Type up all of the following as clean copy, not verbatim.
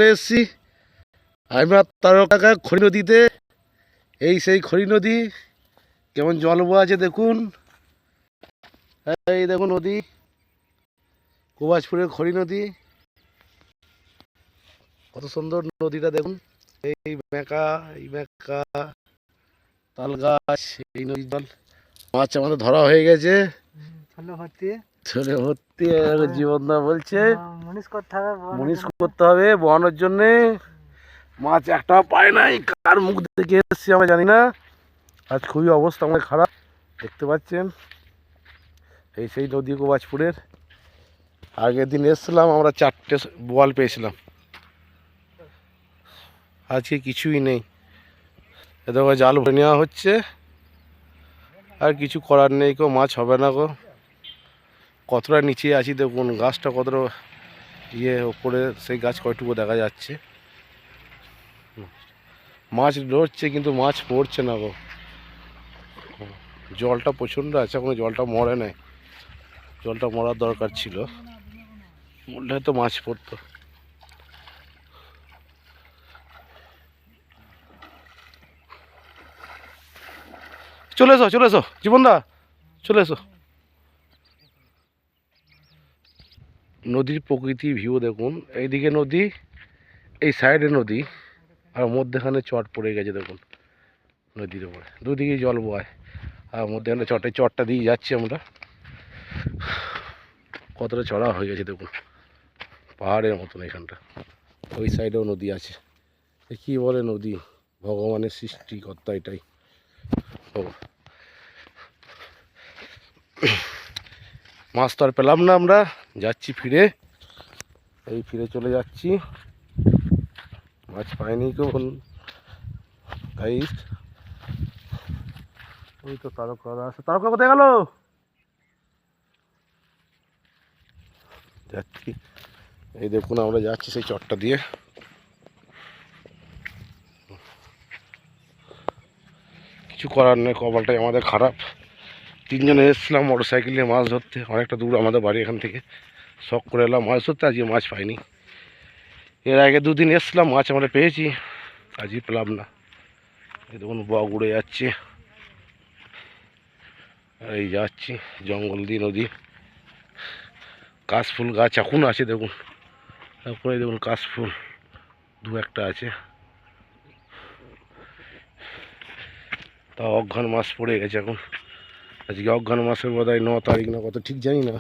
চলে এসেছি আমরা তারকা খড়ি নদীতে। এই সেই খড়ি নদী, কেমন জল বয়ে আছে দেখুন। এই দেখুন নদী, কোবাজপুরের খড়ি নদী। কত সুন্দর নদীটা দেখুন। এই মেকা, এই মেকা তাল গাছ, এই নদীর জল। মাছ আমাদের ধরা হয়ে গেছে, ছেলে ভর্তি। জীবনদা বলছে মুনিশ করতে হবে বহানোর জন্যে। মাছ একটাও পায় নাই, কার মুখ দেখে এসেছি আমরা জানি না। আজ খুবই অবস্থা আমাদের খারাপ, দেখতে পাচ্ছেন। এই সেই নদী কোবাজপুরের। আগের দিন এসেছিলাম আমরা, 4টে বোয়াল পেয়েছিলাম। আজকে কিছুই নেই। এদের জাল ভরে নেওয়া হচ্ছে, আর কিছু করার নেই গো, মাছ হবে না গো। কতটা নিচে আছি দেখুন, গাছটা কতটা ওপরে, সেই গাছ কয়টুকু দেখা যাচ্ছে। মাছ ধরছে কিন্তু মাছ পড়ছে না গো। জলটা প্রচণ্ড আছে, এখনো জলটা মরে নাই। জলটা মরার দরকার ছিল, মরলে হয়তো মাছ পড়তো। চলে এসো, চলে এসো জীবনদা, চলে এসো। নদীর প্রকৃতি ভিউ দেখুন। এইদিকে নদী, এই সাইডে নদী, আর মধ্যেখানে চট পড়ে গেছে দেখুন নদীর উপরে। দুদিকেই জল বয়, আর মধ্যেখানে চটটা দিয়ে যাচ্ছি আমরা। কতটা চড়া হয়ে গেছে দেখুন, পাহাড়ের মতন এখানটা। ওই সাইডেও নদী আছে। কি বলে নদী, ভগবানের সৃষ্টিকর্তা এটাই। ও মাছ তো আর পেলাম না, আমরা যাচ্ছি ফিরে। এই ফিরে চলে যাচ্ছি, মাছ পাইনি কেবল। গাইস, ওই তো তারকা আছে। তারকা কোথায় গেল? যাচ্ছি, এই দেখুন আমরা যাচ্ছি সেই চটটা দিয়ে। কিছু করার নেই, কপালটাই আমাদের খারাপ। 3 জনে এসেছিলাম মোটর সাইকেল নিয়ে মাছ ধরতে, অনেকটা দূর আমাদের বাড়ি এখান থেকে। শখ করে এলাম মাছ ধরতে, আজকে মাছ পাইনি। এর আগে 2 দিন এসেছিলাম, মাছ আমরা পেয়েছি, আজই পেলাম না। এই দেখুন বক উড়ে যাচ্ছে, আর এই যাচ্ছি জঙ্গল দিয়ে নদী। কাশফুল গাছ এখন আছে দেখুন, তারপরে দেখুন কাশফুল 2-1টা আছে। তা অঘ্রাণ মাস পড়ে গেছে এখন। আজকে অঘ্রাণ মাসের বোধহয় 9 তারিখ না কত, ঠিক জানি না।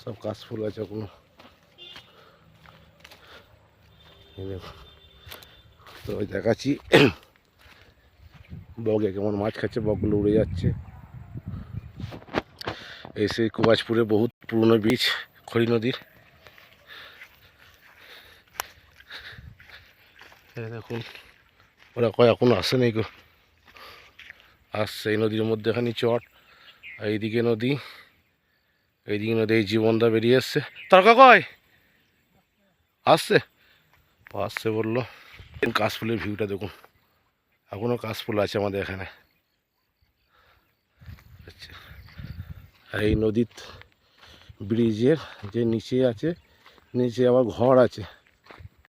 সব কাশফুল আছে এখনো। তো ওই দেখাচ্ছি বগে কেমন মাছ খাচ্ছে, বকগুলো উড়ে যাচ্ছে। এসে কোবাজপুরে বহুত পুরনো বীজ খড়ি নদীর। দেখুন ওরা কয় এখনো আসে নাই গো, আসছে। এই নদীর মধ্যে এখানে চট, আর এইদিকে নদী, এইদিকে নদী। এই জীবনদা বেরিয়ে এসছে। তারকা কয় আসছে, আসছে বললো। কাশফুলের ভিউটা দেখুন, এখনো কাশফুল আছে আমাদের এখানে। আচ্ছা, আর এই নদীর ব্রিজের যে নিচে আছে, নিচে আবার ঘর আছে।